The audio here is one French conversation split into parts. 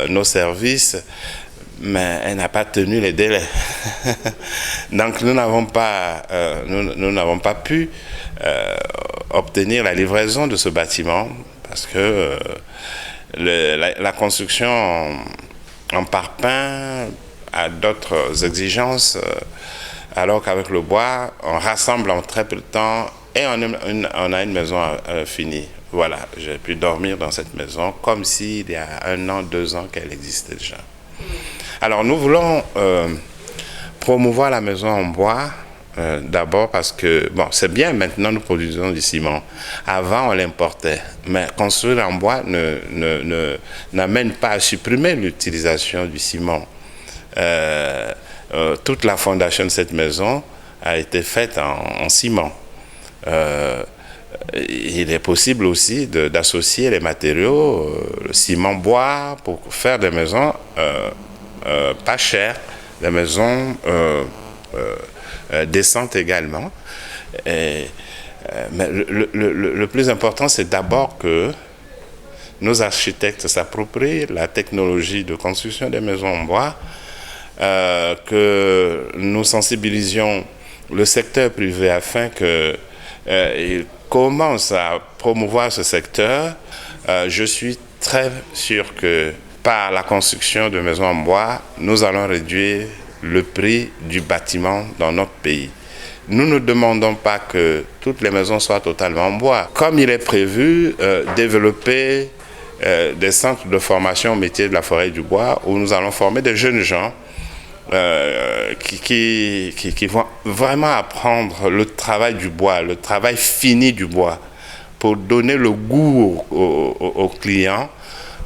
nos services, mais elle n'a pas tenu les délais. Donc nous n'avons pas pu obtenir la livraison de ce bâtiment parce que la construction en parpaing a d'autres exigences, alors qu'avec le bois, on rassemble en très peu de temps et on a une maison finie. Voilà, j'ai pu dormir dans cette maison comme s'il y a 1 an, 2 ans qu'elle existait déjà. Alors nous voulons promouvoir la maison en bois, d'abord parce que, bon, c'est bien, maintenant nous produisons du ciment. Avant on l'importait, mais construire en bois n'amène pas à supprimer l'utilisation du ciment. Toute la fondation de cette maison a été faite en ciment. Il est possible aussi d'associer les matériaux, le ciment bois, pour faire des maisons pas chères, des maisons décentes également. Mais le plus important, c'est d'abord que nos architectes s'approprient la technologie de construction des maisons en bois, que nous sensibilisions le secteur privé afin qu'il commence à promouvoir ce secteur. Je suis très sûr que par la construction de maisons en bois, nous allons réduire le prix du bâtiment dans notre pays. Nous ne demandons pas que toutes les maisons soient totalement en bois. Comme il est prévu, développer des centres de formation au métier de la forêt et du bois où nous allons former des jeunes gens qui vont vraiment apprendre le travail du bois, le travail fini du bois, pour donner le goût aux clients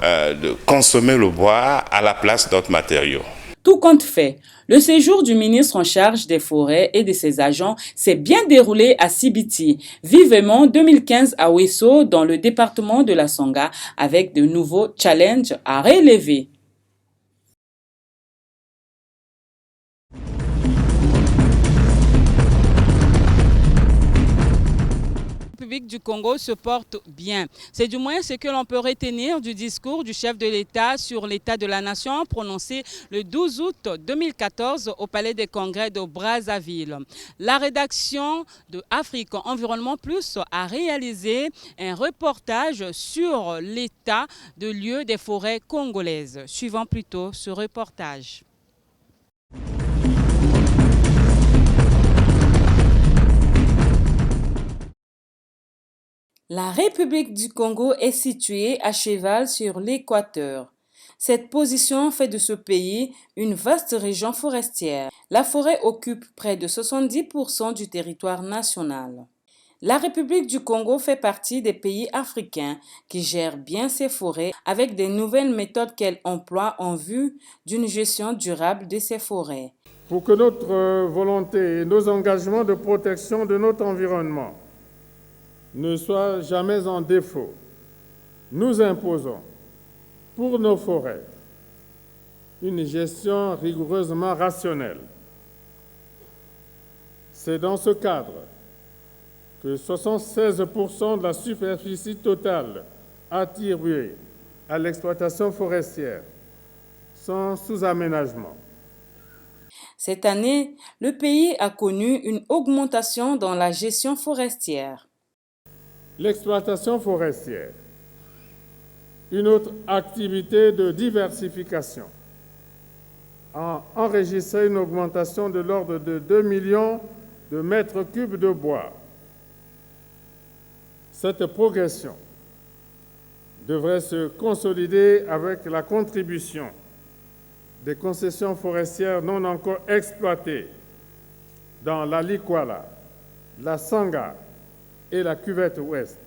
de consommer le bois à la place d'autres matériaux. Tout compte fait, le séjour du ministre en charge des forêts et de ses agents s'est bien déroulé à Sibiti, vivement 2015 à Ouesso, dans le département de la Songa, avec de nouveaux challenges à relever. République du Congo se porte bien. C'est du moins ce que l'on peut retenir du discours du chef de l'État sur l'état de la nation prononcé le 12 août 2014 au Palais des Congrès de Brazzaville. La rédaction de Afrique Environnement Plus a réalisé un reportage sur l'état de lieu des forêts congolaises. Suivons plutôt ce reportage. La République du Congo est située à cheval sur l'équateur. Cette position fait de ce pays une vaste région forestière. La forêt occupe près de 70% du territoire national. La République du Congo fait partie des pays africains qui gèrent bien ces forêts avec des nouvelles méthodes qu'elle emploie en vue d'une gestion durable de ces forêts. Pour que notre volonté et nos engagements de protection de notre environnement ne soient jamais en défaut, nous imposons pour nos forêts une gestion rigoureusement rationnelle. C'est dans ce cadre que 76% de la superficie totale attribuée à l'exploitation forestière sont sous aménagement. Cette année, le pays a connu une augmentation dans la gestion forestière. L'exploitation forestière, une autre activité de diversification, a enregistré une augmentation de l'ordre de 2 millions de mètres cubes de bois. Cette progression devrait se consolider avec la contribution des concessions forestières non encore exploitées dans la Likwala, la Sanga et la cuvette ouest.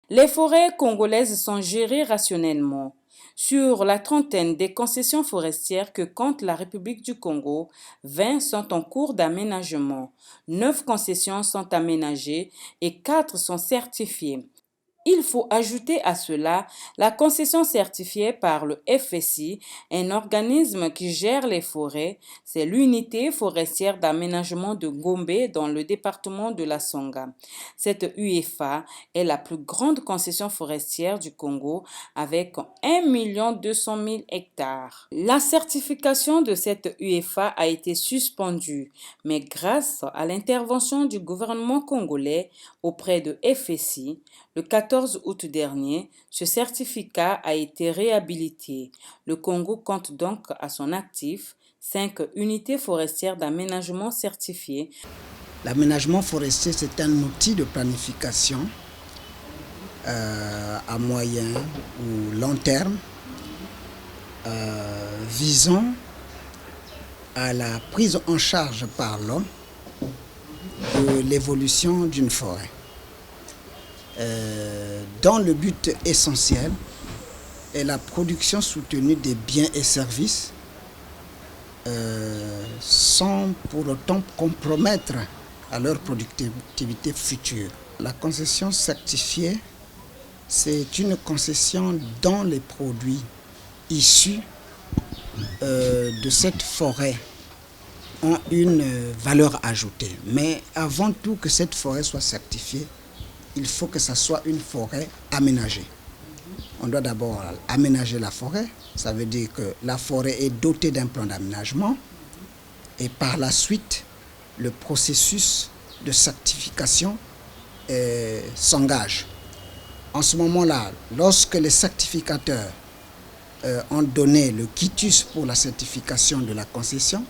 Les forêts congolaises sont gérées rationnellement. Sur la trentaine des concessions forestières que compte la République du Congo, 20 sont en cours d'aménagement, 9 concessions sont aménagées et 4 sont certifiées. Il faut ajouter à cela la concession certifiée par le FSI, un organisme qui gère les forêts. C'est l'unité forestière d'aménagement de Gombe dans le département de la Songa. Cette UFA est la plus grande concession forestière du Congo avec 1 200 000 hectares. La certification de cette UFA a été suspendue, mais grâce à l'intervention du gouvernement congolais auprès de FSI, le 14 août dernier, ce certificat a été réhabilité. Le Congo compte donc à son actif 5 unités forestières d'aménagement certifiées. L'aménagement forestier, c'est un outil de planification à moyen ou long terme visant à la prise en charge par l'homme de l'évolution d'une forêt. Dont le but essentiel est la production soutenue des biens et services sans pour autant compromettre à leur productivité future. La concession certifiée, c'est une concession dont les produits issus de cette forêt ont une valeur ajoutée. Mais avant tout que cette forêt soit certifiée, il faut que ça soit une forêt aménagée. On doit d'abord aménager la forêt. Ça veut dire que la forêt est dotée d'un plan d'aménagement. Et par la suite, le processus de certification s'engage. En ce moment-là, lorsque les certificateurs ont donné le quitus pour la certification de la concession,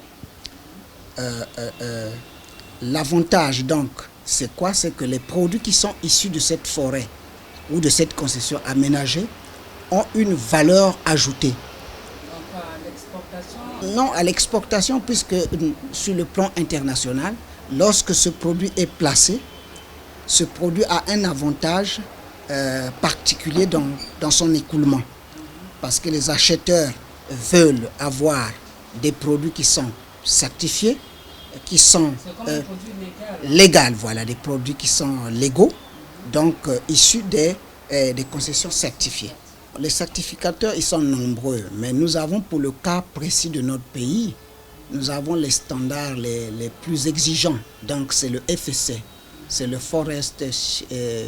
l'avantage donc, c'est quoi? C'est que les produits qui sont issus de cette forêt ou de cette concession aménagée ont une valeur ajoutée. Donc à l'exportation? Non, à l'exportation, puisque sur le plan international, lorsque ce produit est placé, ce produit a un avantage particulier dans son écoulement. Parce que les acheteurs veulent avoir des produits qui sont certifiés, qui sont légaux, voilà, des produits qui sont légaux, donc issus des concessions certifiées. Les certificateurs, ils sont nombreux, mais nous avons pour le cas précis de notre pays, nous avons les standards les plus exigeants. Donc c'est le FSC, c'est le Forest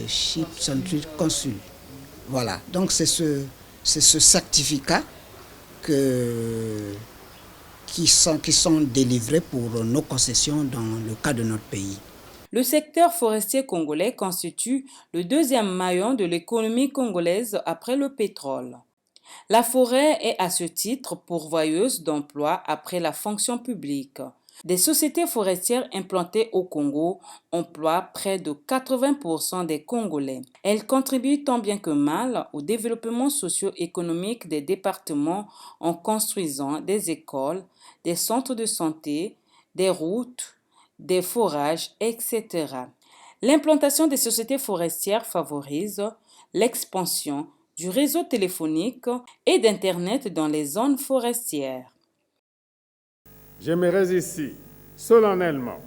Ship Century Council. Voilà, donc c'est ce certificat qui sont délivrés pour nos concessions dans le cas de notre pays. Le secteur forestier congolais constitue le deuxième maillon de l'économie congolaise après le pétrole. La forêt est à ce titre pourvoyeuse d'emplois après la fonction publique. Des sociétés forestières implantées au Congo emploient près de 80% des Congolais. Elles contribuent tant bien que mal au développement socio-économique des départements en construisant des écoles, des centres de santé, des routes, des forages, etc. L'implantation des sociétés forestières favorise l'expansion du réseau téléphonique et d'Internet dans les zones forestières. J'aimerais ici, solennellement,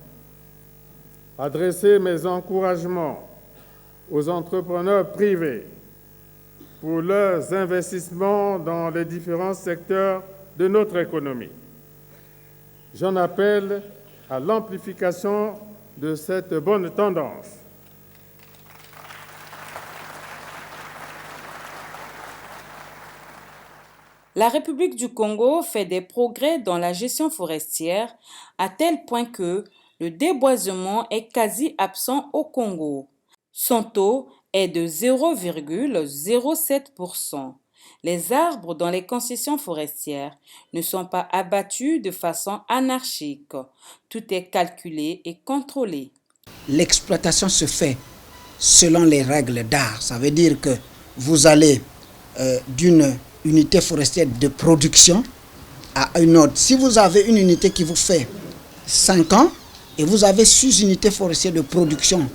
adresser mes encouragements aux entrepreneurs privés pour leurs investissements dans les différents secteurs de notre économie. J'en appelle à l'amplification de cette bonne tendance. La République du Congo fait des progrès dans la gestion forestière à tel point que le déboisement est quasi absent au Congo. Son taux est de 0,07%. Les arbres dans les concessions forestières ne sont pas abattus de façon anarchique. Tout est calculé et contrôlé. L'exploitation se fait selon les règles d'art. Ça veut dire que vous allez d'une unité forestière de production à une autre. Si vous avez une unité qui vous fait 5 ans et vous avez 6 unités forestières de production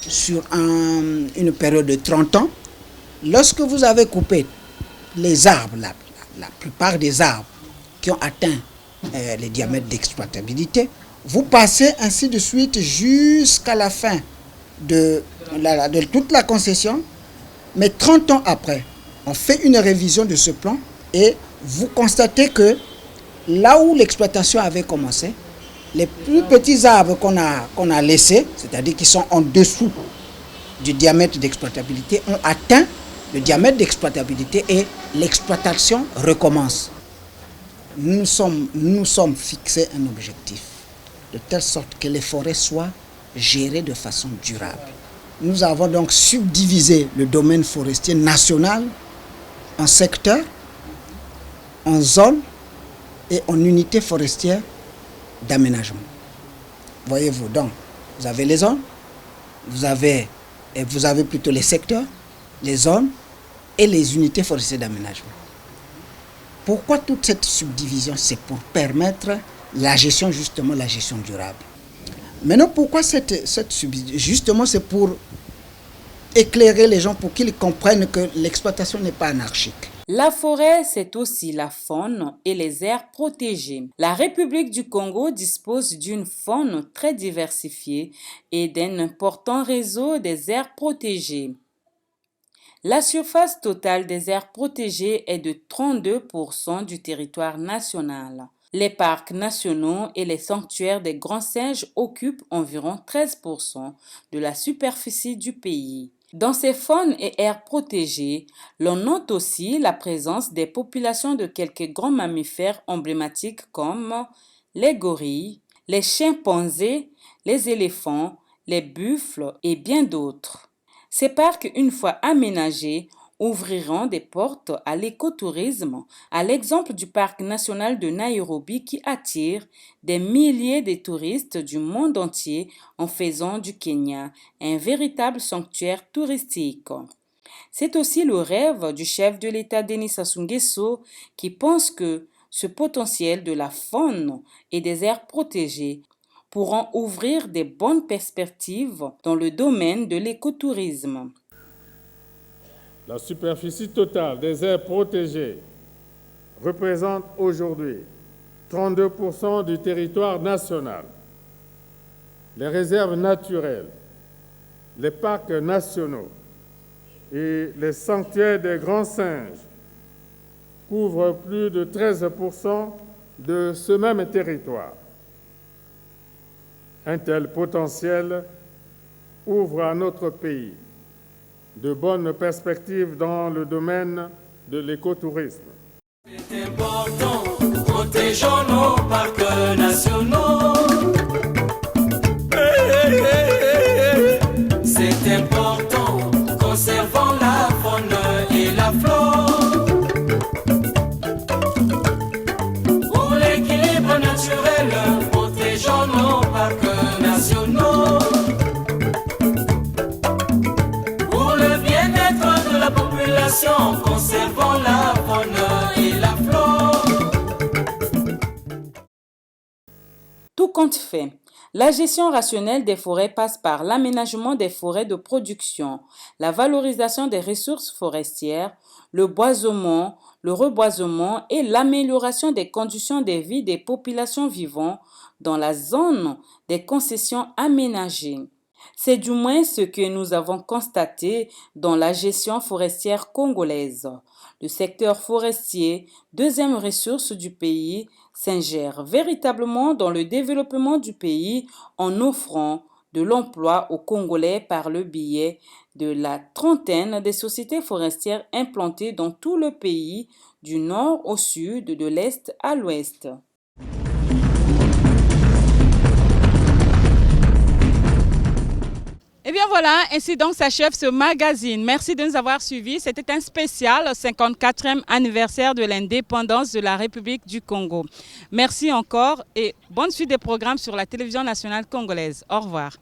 sur une période de 30 ans, lorsque vous avez coupé les arbres, la plupart des arbres qui ont atteint les diamètres d'exploitabilité, vous passez ainsi de suite jusqu'à la fin de toute la concession. Mais 30 ans après, on fait une révision de ce plan et vous constatez que là où l'exploitation avait commencé, les plus petits arbres qu'on a laissés, c'est-à-dire qui sont en dessous du diamètre d'exploitabilité, ont atteint le diamètre d'exploitabilité et l'exploitation recommence. Nous sommes fixés un objectif, de telle sorte que les forêts soient gérées de façon durable. Nous avons donc subdivisé le domaine forestier national en secteurs, en zones et en unités forestières d'aménagement. Voyez-vous, donc, vous avez les zones, vous avez plutôt les secteurs, les zones et les unités forestières d'aménagement. Pourquoi toute cette subdivision? C'est pour permettre la gestion, justement, la gestion durable. Maintenant, pourquoi cette subdivision? Justement, c'est pour éclairer les gens, pour qu'ils comprennent que l'exploitation n'est pas anarchique. La forêt, c'est aussi la faune et les aires protégées. La République du Congo dispose d'une faune très diversifiée et d'un important réseau des aires protégées. La surface totale des aires protégées est de 32% du territoire national. Les parcs nationaux et les sanctuaires des grands singes occupent environ 13% de la superficie du pays. Dans ces faunes et aires protégées, l'on note aussi la présence des populations de quelques grands mammifères emblématiques comme les gorilles, les chimpanzés, les éléphants, les buffles et bien d'autres. Ces parcs, une fois aménagés, ouvriront des portes à l'écotourisme, à l'exemple du parc national de Nairobi qui attire des milliers de touristes du monde entier en faisant du Kenya un véritable sanctuaire touristique. C'est aussi le rêve du chef de l'État Denis Sassou Nguesso qui pense que ce potentiel de la faune et des aires protégées pourront ouvrir des bonnes perspectives dans le domaine de l'écotourisme. La superficie totale des aires protégées représente aujourd'hui 32% du territoire national. Les réserves naturelles, les parcs nationaux et les sanctuaires des grands singes couvrent plus de 13% de ce même territoire. Un tel potentiel ouvre à notre pays de bonnes perspectives dans le domaine de l'écotourisme. C'est important, protégeons nos parcs nationaux. C'est important, conservons la faune et la flore. Pour l'équilibre naturel, protégeons nos parcs nationaux. Conservons la faune et la flore. Tout compte fait, la gestion rationnelle des forêts passe par l'aménagement des forêts de production, la valorisation des ressources forestières, le boisement, le reboisement et l'amélioration des conditions de vie des populations vivant dans la zone des concessions aménagées. C'est du moins ce que nous avons constaté dans la gestion forestière congolaise. Le secteur forestier, deuxième ressource du pays, s'ingère véritablement dans le développement du pays en offrant de l'emploi aux Congolais par le biais de la trentaine des sociétés forestières implantées dans tout le pays, du nord au sud, de l'est à l'ouest. Et bien voilà, ainsi donc s'achève ce magazine. Merci de nous avoir suivis. C'était un spécial 54e anniversaire de l'indépendance de la République du Congo. Merci encore et bonne suite des programmes sur la télévision nationale congolaise. Au revoir.